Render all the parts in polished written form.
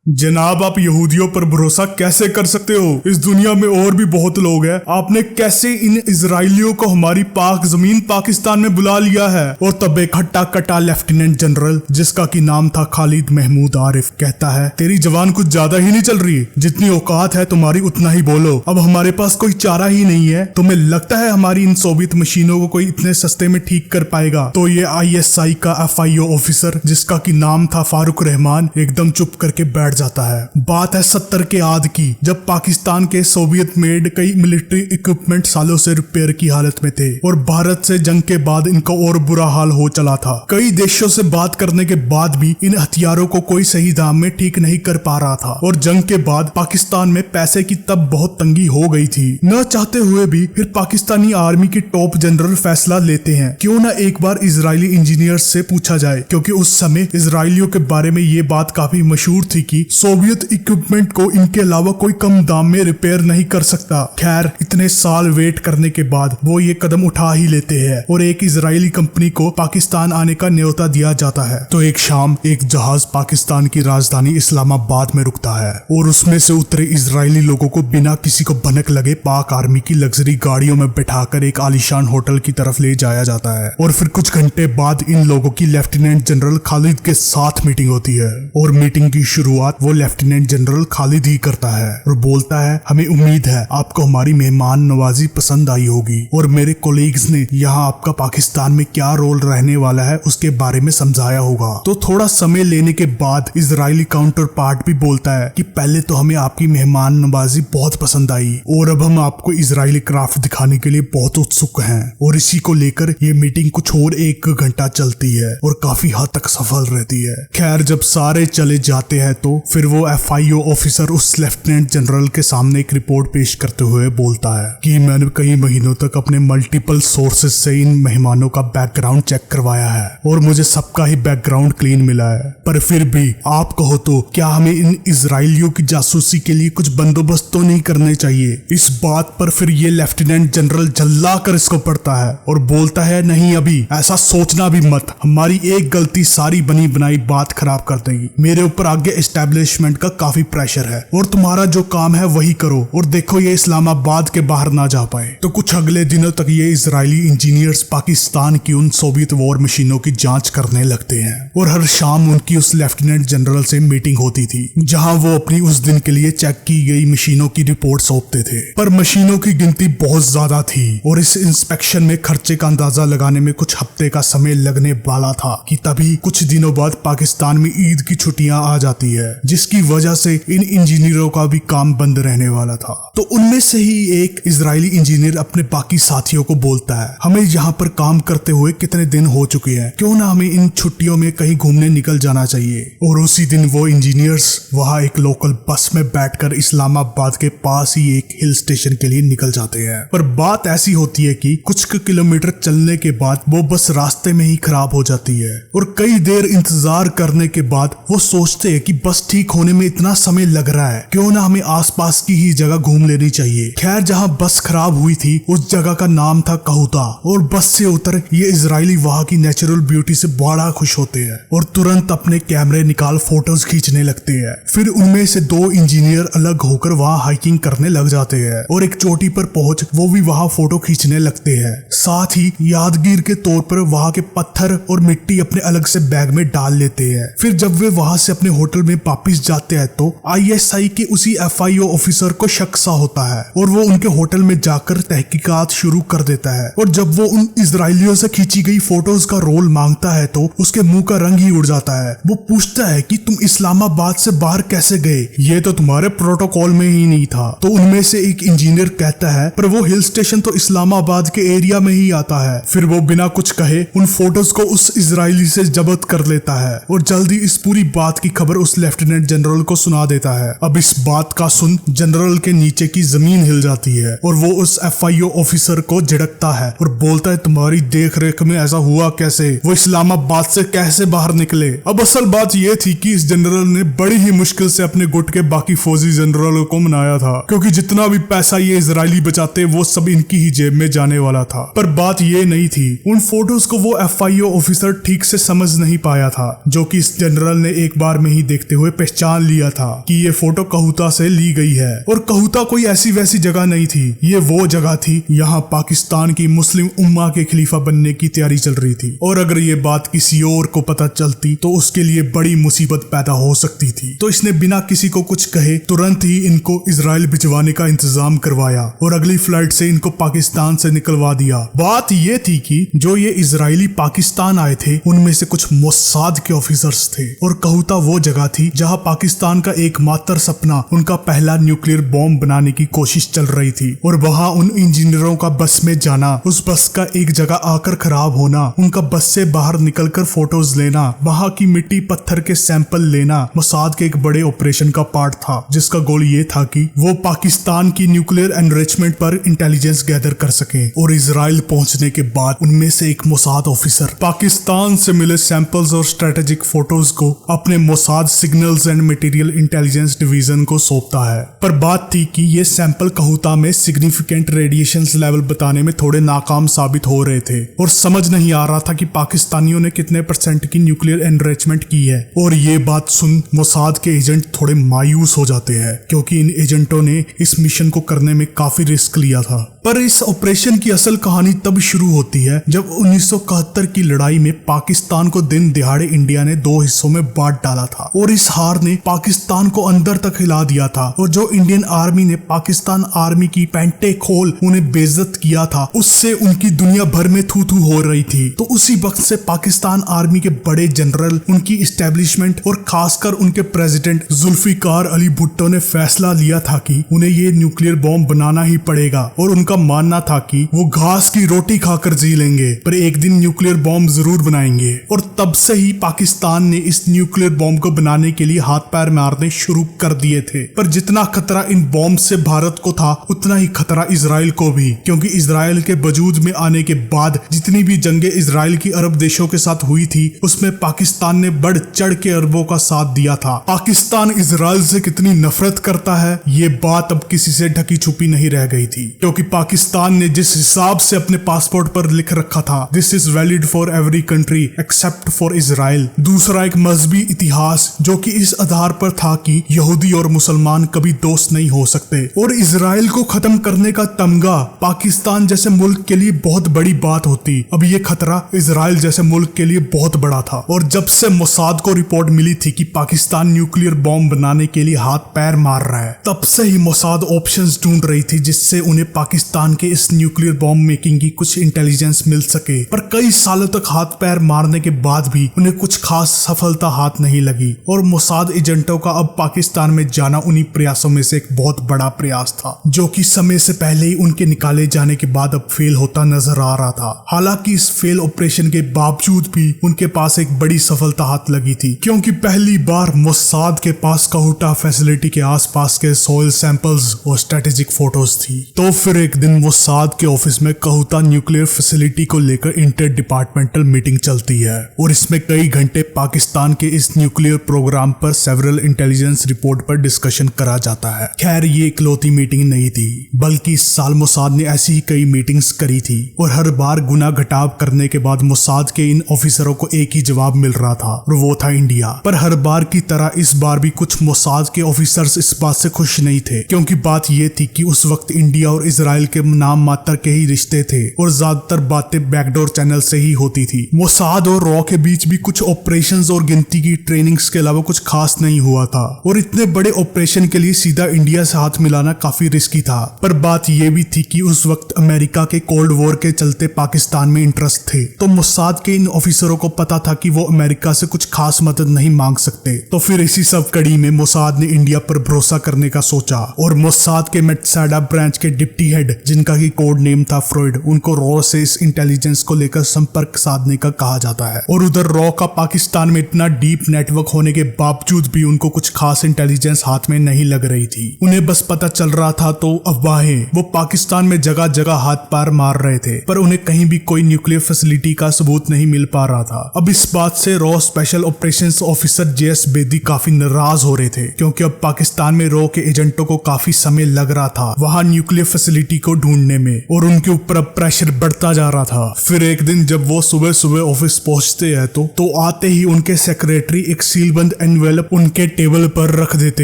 जनाब, आप यहूदियों पर भरोसा कैसे कर सकते हो? इस दुनिया में और भी बहुत लोग हैं। आपने कैसे इन इजराइलियों को हमारी पाक जमीन पाकिस्तान में बुला लिया है? और तब एक हट्टा कट्टा लेफ्टिनेंट जनरल जिसका की नाम था खालिद महमूद आरिफ कहता है, तेरी जबान कुछ ज्यादा ही नहीं चल रही, जितनी औकात है तुम्हारी उतना ही बोलो। अब हमारे पास कोई चारा ही नहीं है। तुम्हें लगता है हमारी इन सोवियत मशीनों को कोई इतने सस्ते में ठीक कर पाएगा? तो ये ISI का FIO ऑफिसर जिसका की नाम था फारूक रहमान एकदम चुप करके बैठ जाता है। बात है 70 के आद की, जब पाकिस्तान के सोवियत मेड कई मिलिट्री इक्विपमेंट सालों से रिपेयर की हालत में थे और भारत से जंग के बाद इनका और बुरा हाल हो चला था। कई देशों से बात करने के बाद भी इन हथियारों को कोई सही दाम में ठीक नहीं कर पा रहा था और जंग के बाद पाकिस्तान में पैसे की तब बहुत तंगी हो गई थी। न चाहते हुए भी फिर पाकिस्तानी आर्मी के टॉप जनरल फैसला लेते हैं, क्यों ना एक बार इजरायली इंजीनियर्स से पूछा जाए, क्योंकि उस समय इजरायलियों के बारे में ये बात काफी मशहूर थी कि सोवियत इक्विपमेंट को इनके अलावा कोई कम दाम में रिपेयर नहीं कर सकता। खैर, इतने साल वेट करने के बाद वो ये कदम उठा ही लेते हैं और एक इजरायली कंपनी को पाकिस्तान आने का न्योता दिया जाता है। तो एक शाम एक जहाज पाकिस्तान की राजधानी इस्लामाबाद में रुकता है और उसमें से उतरे इजरायली लोगों को बिना किसी को भनक लगे पाक आर्मी की लग्जरी गाड़ियों में बैठाकर एक आलीशान होटल की तरफ ले जाया जाता है। और फिर कुछ घंटे बाद इन लोगों की लेफ्टिनेंट जनरल खालिद के साथ मीटिंग होती है और मीटिंग की शुरुआत वो लेफ्टिनेंट जनरल खालिद ही करता है और बोलता है, हमें उम्मीद है आपको हमारी मेहमान नवाजी पसंद आई होगी और मेरे कोलीग्स ने यहाँ आपका पाकिस्तान में क्या रोल रहने वाला है उसके बारे में समझाया होगा। तो थोड़ा समय लेने के बाद इजरायली काउंटर पार्ट भी बोलता है कि पहले तो हमें आपकी मेहमान नवाजी बहुत पसंद आई और अब हम आपको इजरायली क्राफ्ट दिखाने के लिए बहुत उत्सुक हैं। और इसी को लेकर ये मीटिंग कुछ और 1 घंटा चलती है और काफी हद तक सफल रहती है। खैर, जब सारे चले जाते हैं तो फिर वो FIO ऑफिसर उस लेफ्टिनेंट जनरल के सामने एक रिपोर्ट पेश करते हुए बोलता है कि मैंने कई महीनों तक अपने मल्टीपल सोर्सेज से इन मेहमानों का बैकग्राउंड चेक करवाया है और मुझे सबका ही बैकग्राउंड क्लीन मिला है। पर फिर भी आप कहो तो क्या हमें इन इजरायलियों की जासूसी के लिए कुछ बंदोबस्त तो नहीं करने चाहिए? इस बात पर फिर ये लेफ्टिनेंट जनरल जल्ला कर इसको पढ़ता है और बोलता है, नहीं, अभी ऐसा सोचना भी मत। हमारी एक गलती सारी बनी बनाई बात खराब कर देगी। मेरे ऊपर आगे एस्टेब्लिशमेंट का काफी प्रेशर है और तुम्हारा जो काम है वही करो और देखो ये इस्लामाबाद के बाहर ना जा पाए। तो कुछ अगले दिनों तक ये इजरायली इंजीनियर्स पाकिस्तान की उन सोवियत वॉर मशीनों की जांच करने लगते हैं और हर शाम उनकी उस लेफ्टिनेंट जनरल से मीटिंग होती थी जहां वो अपनी उस दिन के लिए चेक की गई मशीनों की रिपोर्ट सौंपते थे। पर मशीनों की गिनती बहुत ज्यादा थी और इस इंस्पेक्शन में खर्चे का अंदाजा लगाने में कुछ हफ्ते का समय लगने वाला था कि तभी कुछ दिनों बाद पाकिस्तान में ईद की छुट्टियां आ जाती है, जिसकी वजह से इन इंजीनियरों का भी काम बंद रहने वाला था। तो उनमें से ही एक इजरायली इंजीनियर अपने बाकी साथियों को बोलता है, हमें यहाँ पर काम करते हुए कितने दिन हो चुके हैं, क्यों ना हमें इन छुट्टियों में कहीं घूमने निकल जाना चाहिए। और उसी दिन वो इंजीनियर्स वहाँ एक लोकल बस में बैठकर इस्लामाबाद के पास ही एक हिल स्टेशन के लिए निकल जाते हैं। पर बात ऐसी होती है कि कुछ किलोमीटर चलने के बाद वो बस रास्ते में ही खराब हो जाती है और कई देर इंतजार करने के बाद वो सोचते हैं कि बस ठीक होने में इतना समय लग रहा है, क्यों ना हमें आसपास की ही जगह घूम लेनी चाहिए। खैर, जहां बस खराब हुई थी उस जगह का नाम था कहूता और बस से उतर ये इजरायली वहां की नेचुरल ब्यूटी से बड़ा खुश होते हैं और तुरंत अपने कैमरे निकाल फोटोज खींचने लगते हैं। फिर उनमें से 2 इंजीनियर अलग होकर वहां हाइकिंग करने लग जाते हैं और एक चोटी पर पहुंच वो भी वहां फोटो खींचने लगते हैं। साथ ही यादगीर के तौर पर वहां के पत्थर और मिट्टी अपने अलग से बैग में डाल लेते हैं। फिर जब वे वहां से अपने होटल में वापिस जाते हैं तो ISI के उसी FIO ऑफिसर को शक सा होता है और वो उनके होटल में जाकर तहकीकात शुरू कर देता है। और जब वो उन इजरायलियों से खींची गई फोटोज का रोल मांगता है तो उसके मुंह का रंग ही उड़ जाता है। वो पूछता है कि तुम इस्लामाबाद से बाहर कैसे गए, ये तो तुम्हारे प्रोटोकॉल में ही नहीं था। तो उनमें से एक इंजीनियर कहता है, पर वो हिल स्टेशन तो इस्लामाबाद के एरिया में ही आता है। फिर वो बिना कुछ कहे उन फोटोज को उस इजरायली से जब्त कर लेता है और जल्दी इस पूरी बात की खबर उस लेफ्टिनेंट जनरल को सुना देता है। अब इस बात का सुन जनरल के नीचे की जमीन हिल जाती है और वो उस FIO ऑफिसर को झिड़कता है और बोलता है, तुम्हारी देख रेख में ऐसा हुआ कैसे? वो इस्लामाबाद से कैसे बाहर निकले? अब असल बात ये थी कि इस जनरल ने बड़ी ही मुश्किल से अपने गुट के बाकी फौजी जनरलों को मनाया था, क्योंकि जितना भी पैसा ये इजरायली बचाते वो सब इनकी ही जेब में जाने वाला था। पर बात ये नहीं थी, उन फोटोज को वो FIO ऑफिसर ठीक से समझ नहीं पाया था, जो कि इस जनरल ने एक बार में ही देखते हुए ने पहचान लिया था कि ये फोटो कहूता से ली गई है और कहूता कोई ऐसी वैसी जगह नहीं थी। ये वो जगह थी यहाँ पाकिस्तान की मुस्लिम उम्मा के खलीफा बनने की तैयारी चल रही थी और अगर ये बात किसी और को पता चलती तो उसके लिए बड़ी मुसीबत पैदा हो सकती थी। तो इसने बिना किसी को कुछ कहे तुरंत ही इनको इजराइल भिजवाने का इंतजाम करवाया और अगली फ्लाइट से इनको पाकिस्तान से निकलवा दिया। बात ये थी कि जो ये इजरायली पाकिस्तान आए थे उनमें से कुछ मोसाद के ऑफिसर्स थे और कहूता वो जगह थी जहां पाकिस्तान का एकमात्र सपना उनका पहला न्यूक्लियर बॉम्ब बनाने की कोशिश चल रही थी और वहां उन इंजीनियरों का बस में जाना, उस बस का एक जगह आकर खराब होना, उनका बस से बाहर निकलकर फोटोज लेना, वहां की मिट्टी पत्थर के सैंपल लेना मोसाद के एक बड़े ऑपरेशन का पार्ट था जिसका गोल ये था कि वो पाकिस्तान की न्यूक्लियर एनरिचमेंट पर इंटेलिजेंस गैदर कर सके। और इजराइल पहुंचने के बाद उनमें से एक मोसाद ऑफिसर पाकिस्तान से मिले सैंपल्स और स्ट्रेटेजिक फोटोज को अपने Mossad signals and material intelligence division को सौंपता है। पर बात थी कि ये सैंपल कहूता में सिग्निफिकेंट रेडिएशन लेवल बताने में थोड़े नाकाम साबित हो रहे थे और समझ नहीं आ रहा था कि पाकिस्तानियों ने कितने % की न्यूक्लियर एनरिचमेंट की है। और ये बात सुन मोसाद के एजेंट थोड़े मायूस हो जाते हैं क्योंकि इन एजेंटों ने इस मिशन को करने में काफी रिस्क लिया था। पर इस ऑपरेशन की असल कहानी तब शुरू होती है जब 1971 की लड़ाई में पाकिस्तान को दिन दिहाड़े इंडिया ने 2 हिस्सों में बांट डाला था और इस हार ने पाकिस्तान को अंदर तक हिला दिया था और जो इंडियन आर्मी ने पाकिस्तान आर्मी की पैंटे खोल उन्हें बेइज्जत किया था उससे उनकी दुनिया भर में थू थू हो रही थी। तो उसी वक्त से पाकिस्तान आर्मी के बड़े जनरल, उनकी इस्टेब्लिशमेंट और खासकर उनके प्रेसिडेंट जुल्फिकार अली भुट्टो ने फैसला लिया था कि उन्हें ये न्यूक्लियर बॉम्ब बनाना ही पड़ेगा और उनका मानना था कि वो घास की रोटी खाकर जी लेंगे पर एक दिन न्यूक्लियर बॉम्ब जरूर बनाएंगे। और तब से ही पाकिस्तान ने इस न्यूक्लियर बॉम्ब को बनाने के लिए हाथ पैर मारने शुरू कर दिए थे। पर जितना खतरा इन बॉम्ब से भारत को था उतना ही खतरा इजराइल को भी, क्योंकि इजराइल के वजूद में आने के बाद जितनी भी जंगे इजराइल की अरब देशों के साथ हुई थी उसमें पाकिस्तान ने बढ़ चढ़ के अरबों का साथ दिया था। पाकिस्तान इजराइल से कितनी नफरत करता है ये बात अब किसी से ढकी छुपी नहीं रह गई थी, क्योंकि पाकिस्तान ने जिस हिसाब से अपने पासपोर्ट पर लिख रखा था this is valid for every country except for Israel. दूसरा एक मजहबी इतिहास जो कि इस आधार पर था कि यहूदी और मुसलमान कभी दोस्त नहीं हो सकते और इजराइल को खत्म करने का तमगा पाकिस्तान जैसे मुल्क के लिए बहुत बड़ी बात होती। अब ये खतरा इजराइल जैसे मुल्क के लिए बहुत बड़ा था और जब से मोसाद को रिपोर्ट मिली थी कि पाकिस्तान न्यूक्लियर बॉम्ब बनाने के लिए हाथ पैर मार रहा है तब से ही मोसाद ऑप्शंस ढूंढ रही थी जिससे उन्हें पाकिस्तान के इस न्यूक्लियर बॉम्ब मेकिंग की कुछ इंटेलिजेंस मिल सके। पर कई सालों तक हाथ पैर मारने के बाद भी उन्हें कुछ खास सफलता हाथ नहीं लगी और मोसाद एजेंटों का अब पाकिस्तान में जाना उन्हीं प्रयासों में से एक बहुत बड़ा प्रयास था जो कि समय से पहले ही उनके निकाले जाने के बाद अब फेल होता नजर आ रहा था। हालांकि इस फेल ऑपरेशन के बावजूद भी उनके पास एक बड़ी सफलता हाथ लगी थी, क्योंकि पहली बार मोसाद के पास कहूटा फैसिलिटी के आसपास के सॉइल सैंपल्स और स्ट्रेटेजिक फोटोज थी। तो फिर एक दिन मोसाद के ऑफिस में कहूता न्यूक्लियर फैसिलिटी को लेकर इंटर डिपार्टमेंटल मीटिंग चलती है और इसमें कई घंटे पाकिस्तान के इस न्यूक्लियर प्रोग्राम पर सेवरल इंटेलिजेंस रिपोर्ट पर डिस्कशन करा जाता है। खैर ये इकलौती मीटिंग नहीं थी, बल्कि इस साल मोसाद ने ऐसी ही कई मीटिंग्स करी थी और हर बार गुना घटाव करने के बाद मोसाद के इन ऑफिसरों को एक ही जवाब मिल रहा था और वो था इंडिया। पर हर बार की तरह इस बार भी कुछ मोसाद के ऑफिसर्स इस बात से खुश नहीं थे, क्योंकि बात ये थी कि उस वक्त इंडिया और इजराइल के नाम मात्र के ही रिश्ते थे और ज्यादातर बातें बैकडोर चैनल से ही होती थी। मोसाद और रॉ के बीच भी कुछ ऑपरेशंस और गिनती की ट्रेनिंग्स के अलावा कुछ खास नहीं हुआ था और इतने बड़े ऑपरेशन के लिए सीधा इंडिया से हाथ मिलाना काफी रिस्की था। पर बात यह भी थी कि उस वक्त अमेरिका के कोल्ड वॉर के चलते पाकिस्तान में इंटरेस्ट थे, तो मोसाद के इन ऑफिसरों को पता था कि वो अमेरिका से कुछ खास मदद नहीं मांग सकते। तो फिर इसी सब कड़ी में मोसाद ने इंडिया पर भरोसा करने का सोचा और मोसाद के मेटसाडा ब्रांच के डिप्टी हेड जिनका की कोड नेम था फ्रॉइड, उनको रॉ से इस इंटेलिजेंस को लेकर संपर्क साधने का कहा जाता है। और उधर रॉ का पाकिस्तान में इतना डीप नेटवर्क होने के बावजूद भी उनको कुछ खास इंटेलिजेंस हाथ में नहीं लग रही थी। उन्हें बस पता चल रहा था तो अफवाहें, वो पाकिस्तान में जगह जगह हाथ पैर मार रहे थे पर उन्हें कहीं भी कोई न्यूक्लियर फैसिलिटी का सबूत नहीं मिल पा रहा था। अब इस बात से raw special operations officer JS Bedi काफी नाराज हो रहे थे, क्योंकि अब पाकिस्तान में रॉ के एजेंटों को काफी समय लग रहा था वहां न्यूक्लियर फैसिलिटी को ढूंढने में और उनके ऊपर अब प्रेशर बढ़ता जा रहा था। फिर एक दिन जब वो सुबह सुबह ऑफिस पहुंचते हैं तो आते ही उनके सेक्रेटरी एक सीलबंद एनवेलप एनवेलप उनके टेबल पर रख देते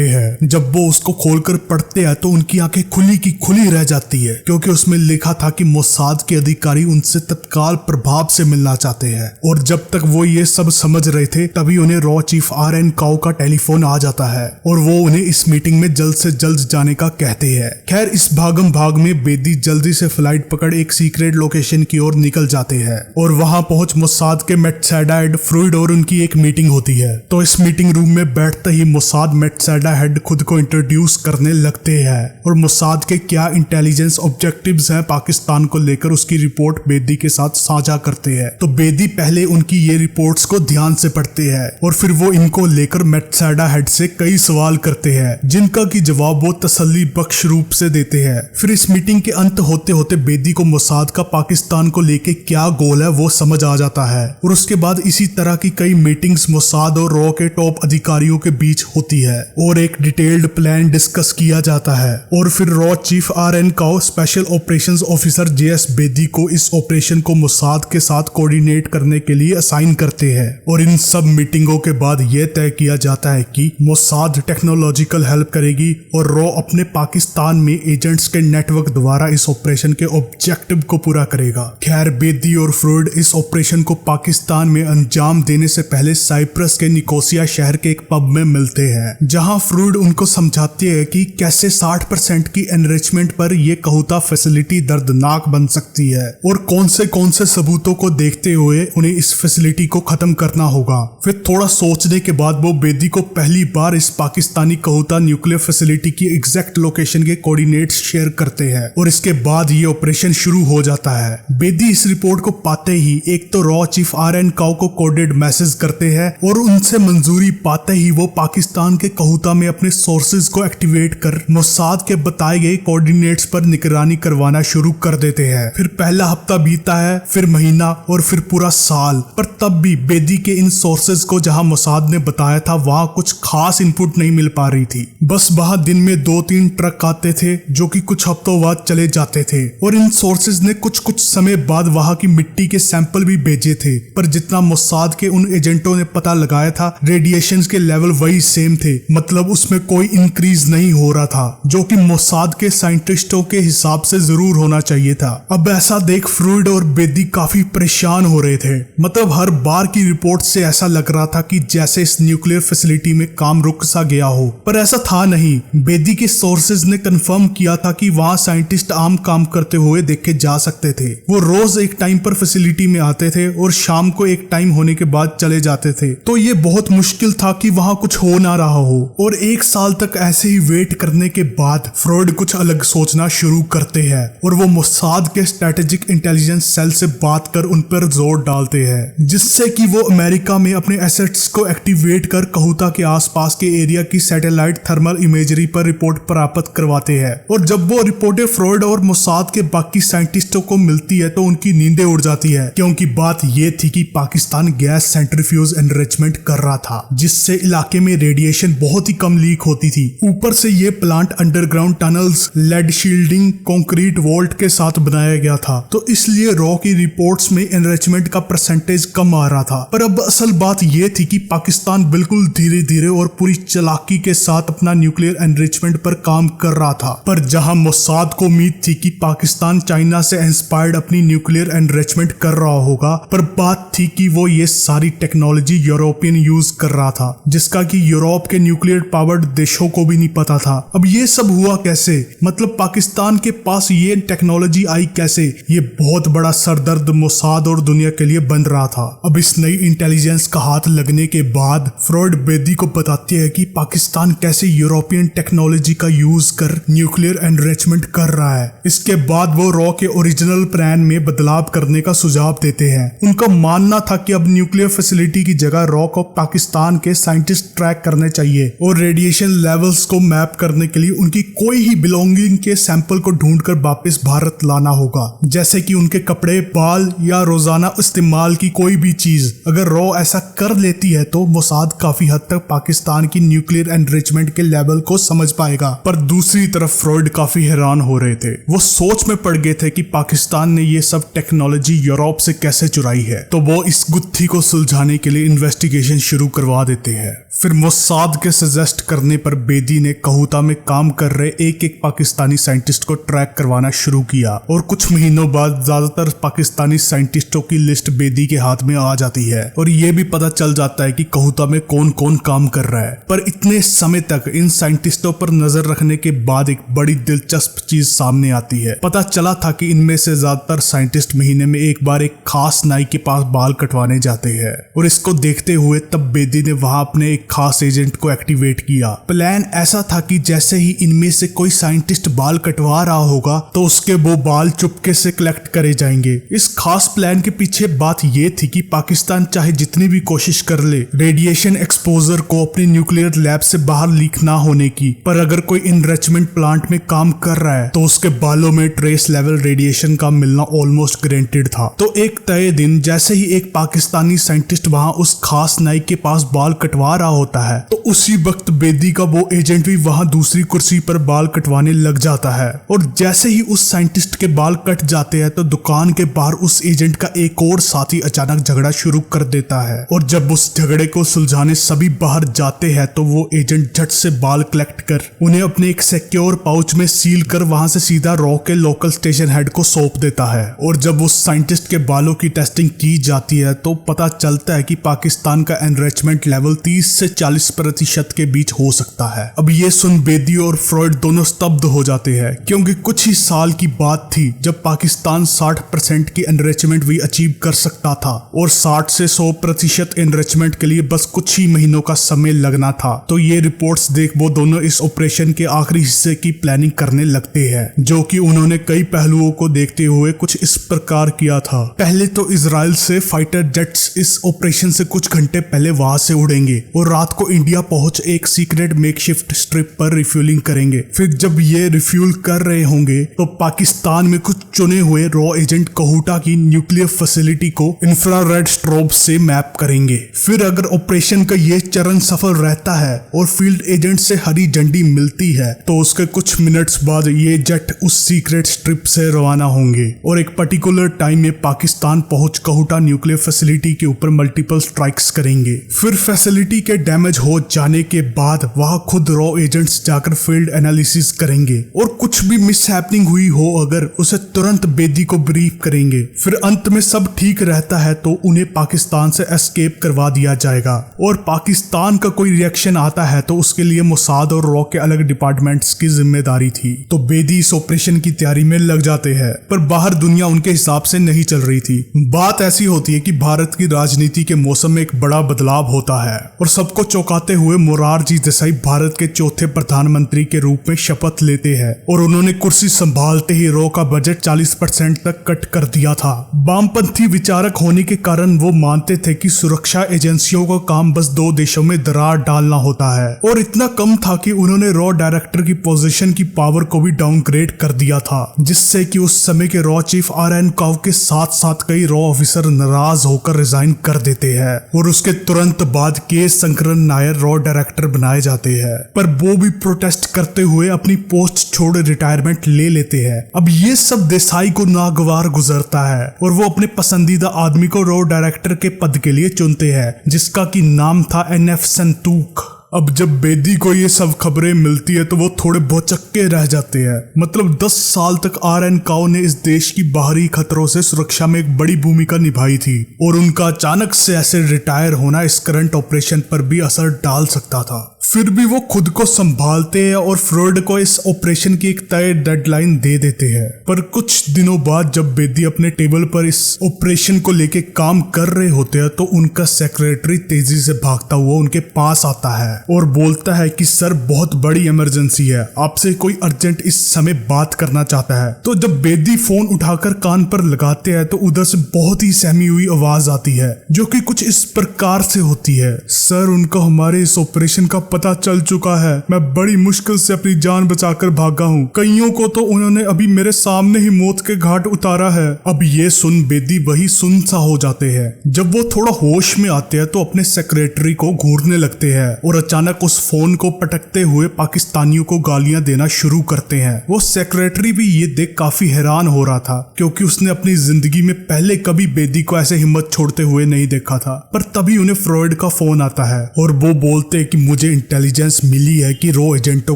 हैं। जब वो उसको खोलकर पढ़ते हैं तो उनकी आंखें खुली की खुली रह जाती है, क्योंकि उसमें लिखा था कि मोसाद के अधिकारी उनसे तत्काल प्रभाव से मिलना चाहते हैं। और जब तक वो ये सब समझ रहे थे तभी उन्हें रॉ चीफ RN काओ का टेलीफोन आ जाता है और वो उन्हें इस मीटिंग में जल्द से जल्द जाने का कहते हैं। खैर, इस भागम भाग में बेदी जल्दी से फ्लाइट पकड़ एक सीक्रेट लोकेशन की ओर निकल जाते हैं और वहां पहुंच मोसाद के मेटसैडा हेड फ्रूड और उनकी एक मीटिंग होती है। तो इस मीटिंग रूम में बैठते ही मोसाद मेटसैडा हेड खुद को इंट्रोड्यूस करने लगते हैं और मोसाद के क्या इंटेलिजेंस ऑब्जेक्टिव्स हैं पाकिस्तान को लेकर उसकी रिपोर्ट बेदी के साथ साझा करते हैं। तो बेदी पहले उनकी ये रिपोर्ट्स को ध्यान से पढ़ते हैं और फिर वो इनको लेकर मेटसैडा हेड से कई सवाल करते हैं जिनका की जवाब वो तसल्ली बख्श रूप से देते हैं। फिर इस मीटिंग के अंत होते होते बेदी को मोसाद का पाकिस्तान को लेके क्या गोल है वो समझ आ जाता है और उसके बाद इसी तरह की कई मीटिंग्स मोसाद और रॉ के टॉप अधिकारियों के बीच होती है और एक डिटेल्ड प्लान डिस्कस किया जाता है। और फिर रॉ chief RN Kao special operations officer JS Bedi को इस ऑपरेशन को मोसाद के साथ कोऑर्डिनेट करने के लिए असाइन करते हैं। और इन सब मीटिंगों के बाद यह तय किया जाता है कि मोसाद टेक्नोलॉजिकल हेल्प करेगी और रॉ अपने पाकिस्तान में एजेंट्स के नेटवर्क द्वारा इस ऑपरेशन के ऑब्जेक्टिव को पूरा करेगा। खैर, बेदी और फ्रूड इस ऑपरेशन को पाकिस्तान में अंजाम देने से पहले साइप्रस के निकोसिया शहर के एक पब में मिलते हैं, जहां फ्रूड उनको समझाते हैं कि कैसे 60% की एनरिचमेंट पर यह कहूता फैसिलिटी दर्दनाक बन सकती है और कौन से सबूतों को देखते हुए उन्हें इस फैसिलिटी को खत्म करना होगा। फिर थोड़ा सोचने के बाद वो बेदी को पहली बार इस पाकिस्तानी कहूता न्यूक्लियर फैसिलिटी की एग्जैक्ट लोकेशन के कोऑर्डिनेट्स शेयर करते हैं और इसके बाद ये ऑपरेशन शुरू हो जाता है। बेदी इस रिपोर्ट को पाते ही एक तो रॉ चीफ RN काओ को कोडेड मैसेज करते हैं और उनसे मंजूरी पाते ही वो पाकिस्तान के कहूता में अपने सोर्सेज को एक्टिवेट कर मोसाद के बताए गए कोऑर्डिनेट्स पर निगरानी करवाना शुरू कर देते हैं। फिर पहला हफ्ता बीता है, फिर महीना और फिर पूरा साल, पर तब भी बेदी के इन सोर्सेज को जहां मोसाद ने बताया था वहां कुछ खास इनपुट नहीं मिल पा रही थी। बस वहां दिन में 2-3 ट्रक आते थे जो कि कुछ हफ्तों बाद चले जाते थे और इन सोर्सेज ने कुछ समय बाद वहां की मिट्टी के सैंपल भी भेजे थे, पर जितना मोसाद के उन एजेंटों ने पता लगाया था रेडिएशन के लेवल वही सेम थे, मतलब उसमें कोई इंक्रीज नहीं हो रहा था, जो कि मोसाद के साइंटिस्टों के हिसाब से जरूर होना चाहिए था। अब ऐसा देख फ्रूड और बेदी काफी परेशान हो रहे थे, मतलब हर बार की रिपोर्ट से ऐसा लग रहा था कि जैसे इस न्यूक्लियर फैसिलिटी में काम रुक सा गया हो, पर ऐसा था नहीं। बेदी के सोर्सेज ने कंफर्म किया था कि वहां साइंटिस्ट आम काम करते हुए देखे जा सकते थे। वो रोज एक टाइम पर फैसिलिटी में आते थे और शाम को एक टाइम होने के बाद चले जाते थे, तो ये बहुत मुश्किल था कि वहां कुछ हो ना रहा हो। और 1 साल तक ऐसे ही वेट करने के बाद फ्रॉड कुछ अलग सोचना शुरू करते हैं और वो मोसाद के स्ट्रेटेजिक इंटेलिजेंस सेल से बात कर उन पर जोर डालते हैं, जिससे कि वो अमेरिका में अपने एसेट्स को एक्टिवेट कर कहूता के आसपास के एरिया की सैटेलाइट थर्मल इमेजरी पर रिपोर्ट प्राप्त करवाते हैं। और जब वो रिपोर्टें फ्रॉड और मोसाद के बाकी साइंटिस्टों को मिलती है तो उनकी नींदें उड़ जाती है, क्योंकि बात ये थी कि पाकिस्तान गैस सेंट्रीफ्यूज एनरिचमेंट कर रहा था, जिससे इलाके में रेडिएशन बहुत ही कम लीक होती थी। ऊपर से ये plant underground tunnels, lead shielding, concrete vault के साथ बनाया गया था, तो इसलिए रॉ की रिपोर्ट्स में एनरिचमेंट का परसेंटेज कम आ रहा था। पर अब असल बात ये थी कि पाकिस्तान बिल्कुल धीरे धीरे और पूरी चालाकी के साथ अपना न्यूक्लियर एनरिचमेंट पर काम कर रहा था। पर जहां मोसाद को उम्मीद थी कि पाकिस्तान चाइना से इंस्पायर्ड अपनी न्यूक्लियर एनरिचमेंट कर रहा होगा, पर बात थी कि वो ये सारी टेक्नोलॉजी यूरोपियन यूज कर रहा था, जिसका कि यूरोप के न्यूक्लियर पावर्ड देशों को भी नहीं पता था। अब ये सब हुआ कैसे, मतलब पाकिस्तान के पास ये टेक्नोलॉजी आई कैसे? ये बहुत बड़ा सरदर्द मोसाद और दुनिया के लिए बन रहा था। अब इस नई इंटेलिजेंस का हाथ लगने के बाद फ्रॉड बेदी को बताते हैं कि पाकिस्तान कैसे यूरोपियन टेक्नोलॉजी का यूज कर न्यूक्लियर एनरिचमेंट कर रहा है। इसके बाद वो रॉ के ओरिजिनल प्लान में बदलाव करने का सुझाव देते हैं। उनका मानना था कि अब न्यूक्लियर फैसिलिटी की जगह रॉ को पाकिस्तान के साइंटिस्ट ट्रैक करने चाहिए और रेडिएशन लेवल्स को मैप करने के लिए उनकी कोई ही बिलोंगिंग के सैंपल को ढूंढकर वापस भारत लाना होगा, जैसे कि उनके कपड़े, बाल या रोजाना इस्तेमाल की कोई भी चीज। अगर रॉ ऐसा कर लेती है तो मोसाद काफी हद तक पाकिस्तान की न्यूक्लियर एनरिचमेंट के लेवल को समझ पाएगा। पर दूसरी तरफ फ्रॉड काफी हैरान हो रहे थे। वो सोच में पड़ गए थे कि पाकिस्तान ने ये सब टेक्नोलॉजी यूरोप से कैसे चुराई है, तो वो इस गुत्थी को सुलझाने के लिए इन्वेस्टिगेशन शुरू करवा देते देते हैं। फिर मोसाद के सजेस्ट करने पर बेदी ने कहूता में काम कर रहे एक एक पाकिस्तानी साइंटिस्ट को ट्रैक करवाना शुरू किया और कुछ महीनों बाद ज्यादातर पाकिस्तानी साइंटिस्टों की लिस्ट बेदी के हाथ में आ जाती है और ये भी पता चल जाता है कि कहूता में कौन कौन काम कर रहा है। पर इतने समय तक इन साइंटिस्टों पर नजर रखने के बाद एक बड़ी दिलचस्प चीज सामने आती है। पता चला था कि इनमें से ज्यादातर साइंटिस्ट महीने में एक बार एक खास नाई के पास बाल कटवाने जाते हैं और इसको देखते हुए तब बेदी ने वहां अपने एक खास एजेंट को एक्टिवेट किया। प्लान ऐसा था कि जैसे ही इनमें से कोई साइंटिस्ट बाल कटवा रहा होगा तो उसके वो बाल चुपके से कलेक्ट करे जाएंगे। इस खास प्लान के पीछे बात ये थी कि पाकिस्तान चाहे जितनी भी कोशिश कर ले रेडिएशन एक्सपोजर को अपने न्यूक्लियर लैब से बाहर लीक ना होने की, पर अगर कोई इनरिचमेंट प्लांट में काम कर रहा है तो उसके बालों में ट्रेस लेवल रेडिएशन का मिलना ऑलमोस्ट गारंटेड था। तो एक तय दिन जैसे ही एक पाकिस्तानी साइंटिस्ट वहां उस खास नाई के पास बाल कटवा रहा होता है तो उसी वक्त बेदी का वो एजेंट भी वहां दूसरी कुर्सी पर बाल कटवाने लग जाता है और जैसे ही उस साइंटिस्ट के बाल कट जाते हैं तो दुकान के बाहर उस एजेंट का एक और साथी अचानक झगड़ा शुरू कर देता है और जब उस झगड़े को सुलझाने सभी बाहर जाते हैं तो वो एजेंट झट से बाल कलेक्ट कर उन्हें अपने एक सिक्योर पाउच में सील कर वहां से सीधा रॉ के लोकल स्टेशन हेड को सौंप देता है। और जब उस साइंटिस्ट के बालों की टेस्टिंग की जाती है तो पता चलता है कि पाकिस्तान का एनरिचमेंट लेवल 30 से 40% के बीच हो सकता है। अब ये सुन बेदी और फ्रॉइड दोनों स्तब्ध हो जाते हैं क्योंकि कुछ ही साल की बात थी जब पाकिस्तान 60% की एनरिचमेंट भी अचीव कर सकता था और 60 से 100% एनरिचमेंट के लिए बस कुछ ही महीनों का समय लगना था। तो ये रिपोर्ट्स देख वो दोनों इस ऑपरेशन के आखिरी हिस्से की प्लानिंग करने लगते हैं जो कि उन्होंने कई पहलुओं को देखते हुए कुछ इस प्रकार किया था। पहले तो इजराइल से फाइटर जेट्स इस ऑपरेशन से कुछ घंटे पहले वहां से उड़ेंगे और रात को इंडिया पहुंच एक सीक्रेट मेकशिफ्ट स्ट्रिप पर रिफ्यूलिंग करेंगे। फिर जब ये रिफ्यूल कर रहे होंगे तो पाकिस्तान में कुछ चुने हुए रॉ एजेंट कहूटा की न्यूक्लियर फैसिलिटी को इंफ्रारेड स्ट्रोब से मैप करेंगे। फिर अगर ऑपरेशन का ये चरण सफल रहता है और फील्ड एजेंट से हरी झंडी मिलती है तो उसके कुछ मिनट्स बाद ये जेट उस सीक्रेट स्ट्रिप से रवाना होंगे और एक पर्टिकुलर टाइम में पाकिस्तान पहुंच कहूटा न्यूक्लियर फैसिलिटी के ऊपर मल्टीपल स्ट्राइक्स करेंगे। फिर फैसिलिटी के डैमेज हो जाने के बाद वहां खुद रॉ एजेंट्स जाकर फील्ड एनालिसिस करेंगे और कुछ भी मिसहैपनिंग हुई हो अगर उसे तुरंत बेदी को ब्रीफ करेंगे। फिर अंत में सब ठीक रहता है तो उन्हें पाकिस्तान से एस्केप करवा दिया जाएगा और पाकिस्तान का कोई रिएक्शन आता है तो उसके लिए मोसाद और रॉ के अलग डिपार्टमेंट्स की जिम्मेदारी थी। तो बेदी इस ऑपरेशन की तैयारी में लग जाते हैं पर बाहर दुनिया उनके हिसाब से नहीं चल रही थी। बात ऐसी होती है कि भारत की राजनीति के मौसम में एक बड़ा बदलाव होता है और सबको चौंकाते हुए मोरारजी देसाई भारत के चौथे प्रधानमंत्री के रूप में शपथ लेते हैं और उन्होंने कुर्सी संभालते ही रॉ का बजट 40% तक कट कर दिया था। वामपंथी विचारक होने के कारण वो मानते थे कि सुरक्षा एजेंसियों का काम बस 2 देशों में दरार डालना होता है और इतना कम था कि उन्होंने रॉ डायरेक्टर की पोजीशन की पावर को भी डाउनग्रेड कर दिया था जिससे कि उस समय के रॉ चीफ RN काव के साथ साथ कई रॉ ऑफिसर नाराज होकर रिजाइन कर देते हैं और उसके तुरंत बाद के शंकरन नायर रॉ डायरेक्टर बनाए जाते हैं। पर वो भी प्रोटेस्ट करते हुए अपनी पोस्ट छोड़ रिटायरमेंट ले लेते हैं। अब ये सब देसाई को नागवार गुजरता है और वो अपने पसंदीदा आदमी को रॉ डायरेक्टर के पद के लिए चुनते हैं जिसका की नाम था NF संतूक। अब जब बेदी को ये सब खबरें मिलती है तो वो थोड़े भौचक्के रह जाते हैं। मतलब 10 साल तक RN काव ने इस देश की बाहरी खतरों से सुरक्षा में एक बड़ी भूमिका निभाई थी और उनका अचानक से ऐसे रिटायर होना इस करंट ऑपरेशन पर भी असर डाल सकता था। फिर भी वो खुद को संभालते हैं और फ्रॉइड को इस ऑपरेशन की एक तय डेडलाइन दे देते हैं। पर कुछ दिनों बाद जब बेदी अपने टेबल पर इस ऑपरेशन को लेके काम कर रहे होते हैं तो उनका सेक्रेटरी तेजी से भागता हुआ उनके पास आता है और बोलता है कि सर बहुत बड़ी इमरजेंसी है, आपसे कोई अर्जेंट इस समय बात करना चाहता है। तो जब बेदी फोन उठाकर कान पर लगाते हैं तो उधर से बहुत ही सहमी हुई आवाज आती है जो कि कुछ इस प्रकार से होती है, सर उनको हमारे इस ऑपरेशन का पता चल चुका है, मैं बड़ी मुश्किल से अपनी जान बचाकर भागा हूँ, कईयों को तो उन्होंने अभी मेरे सामने ही मौत के घाट उतारा है। अब ये सुन बेदी वही सुन सा हो जाते हैं। जब वो थोड़ा होश में आते हैं तो अपने सेक्रेटरी को घूरने लगते हैं और अचानक उस फोन को पटकते हुए पाकिस्तानियों को गालियां देना शुरू करते हैं। वो सेक्रेटरी भी ये देख काफी हैरान हो रहा था, क्योंकि उसने अपनी जिंदगी में पहले कभी बेदी को ऐसे हिम्मत छोड़ते हुए नहीं देखा था। पर तभी उन्हें फ्रॉइड का फोन आता है और वो बोलते कि मुझे इंटेलिजेंस मिली है कि रॉ एजेंटों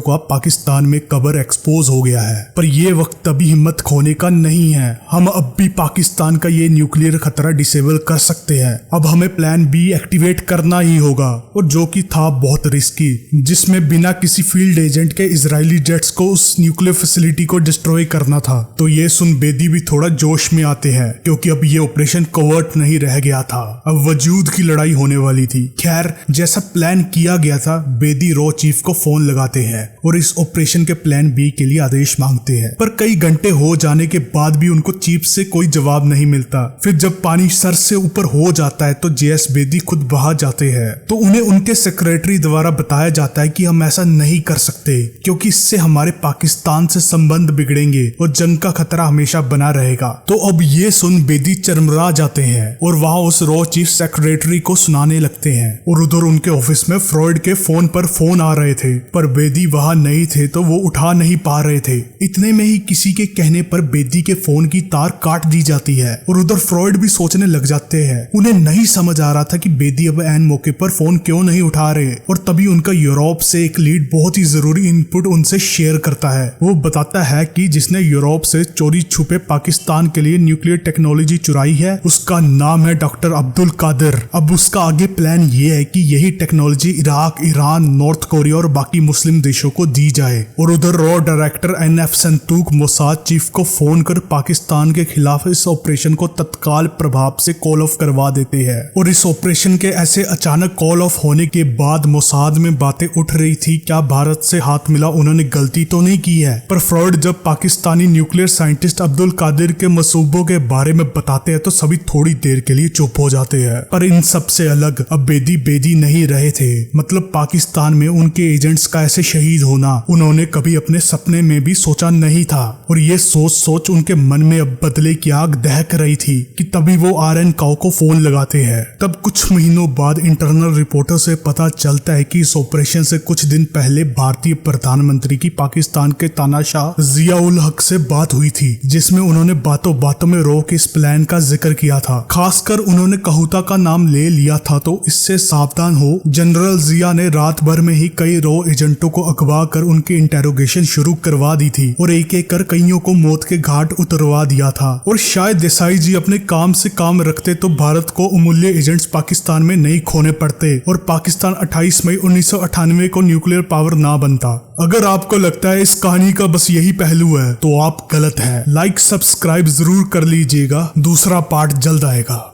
का पाकिस्तान में कबर एक्सपोज हो गया है, पर यह वक्त तभी हिम्मत खोने का नहीं है। हम अब भी पाकिस्तान का ये न्यूक्लियर खतरा डिसेबल कर सकते हैं। अब हमें प्लान बी एक्टिवेट करना ही होगा, और जो कि था बहुत रिस्की, जिसमें बिना किसी फील्ड एजेंट के इजरायली जेट्स को उस न्यूक्लियर फैसिलिटी को डिस्ट्रॉय करना था। तो ये सुन बेदी भी थोड़ा जोश में आते हैं, क्योंकि अब ये ऑपरेशन कवर्ट नहीं रह गया था, अब वजूद की लड़ाई होने वाली थी। खैर, जैसा प्लान किया गया था, बेदी रॉ चीफ को फोन लगाते हैं और इस ऑपरेशन के प्लान बी के लिए आदेश मांगते हैं। पर कई घंटे हो जाने के बाद भी उनको चीफ से कोई जवाब नहीं मिलता। फिर जब पानी सर से ऊपर हो जाता है तो जेएस बेदी खुद बाहर जाते हैं। तो उन्हें उनके सेक्रेटरी द्वारा बताया जाता है कि हम ऐसा नहीं कर सकते, क्योंकि इससे हमारे पाकिस्तान से संबंध बिगड़ेंगे और जंग का खतरा हमेशा बना रहेगा। तो अब ये सुन बेदी चरमरा जाते हैं और वहां उस रॉ चीफ सेक्रेटरी को सुनाने लगते हैं। और उधर उनके ऑफिस में फ्रॉइड के फोन पर फोन आ रहे थे, पर बेदी वहां नहीं थे तो वो उठा नहीं पा रहे थे। इतने में ही किसी के कहने पर बेदी के फोन की तार काट दी जाती है और उधर फ्रॉइड भी सोचने लग जाते हैं। उन्हें नहीं समझ आ रहा था कि बेदी अब एन मौके पर फोन क्यों नहीं उठा रहे। और तभी उनका यूरोप से एक लीड बहुत ही जरूरी इनपुट उनसे शेयर करता है। वो बताता है कि जिसने यूरोप से चोरी छुपे पाकिस्तान के लिए न्यूक्लियर टेक्नोलॉजी चुराई है, उसका नाम है डॉक्टर अब्दुल कादिर। अब उसका आगे प्लान ये है कि यही technology Iraq, Iran, North Korea और बाकी मुस्लिम देशों को दी जाए। और उधर रॉ director NF Suntook Mossad chief को फोन कर पाकिस्तान के खिलाफ इस ऑपरेशन को तत्काल प्रभाव से कॉल ऑफ करवा देते हैं। और इस ऑपरेशन के ऐसे अचानक कॉल ऑफ होने के बाद मोसाद में बातें उठ रही थी, क्या भारत से हाथ मिला उन्होंने गलती तो नहीं की है। पर फ्रॉइड जब पाकिस्तानी न्यूक्लियर साइंटिस्ट अब्दुल कादिर के मसूबों के बारे में बताते हैं तो सभी थोड़ी देर के लिए चुप हो जाते हैं। पर इन सब से अलग अब बेदी नहीं रहे थे। मतलब पाकिस्तान में उनके एजेंट्स का ऐसे शहीद होना उन्होंने कभी अपने सपने में भी सोचा नहीं था। और ये सोच उनके मन में अब बदले की आग दहक रही थी कि तभी वो RN काओ को फोन लगाते हैं। तब कुछ महीनों बाद इंटरनल रिपोर्टर से पता चलता है कि इस ऑपरेशन से कुछ दिन पहले भारतीय प्रधानमंत्री की पाकिस्तान के तानाशाह जिया उल हक से बात हुई थी, जिसमें उन्होंने बातों बातों में रॉ के इस प्लान का जिक्र किया था। खासकर उन्होंने कहूता का नाम ले लिया था, तो इससे सावधान हो। जनरल जिया ने रात भर में ही कई रॉ एजेंटों को अगवा कर उनकी इंटेरोगेशन शुरू करवा दी थी और एक एक कर कईयों को मौत के घाट उतरवा दिया था। और शायद देसाई जी अपने काम से काम रखते तो भारत को अमूल्य एजेंट्स पाकिस्तान में नहीं खोने पड़ते और पाकिस्तान 28 मई 1998 को न्यूक्लियर पावर ना बनता। अगर आपको लगता है इस कहानी का बस यही पहलू है तो आप गलत हैं। लाइक सब्सक्राइब जरूर कर लीजिएगा, दूसरा पार्ट जल्द आएगा।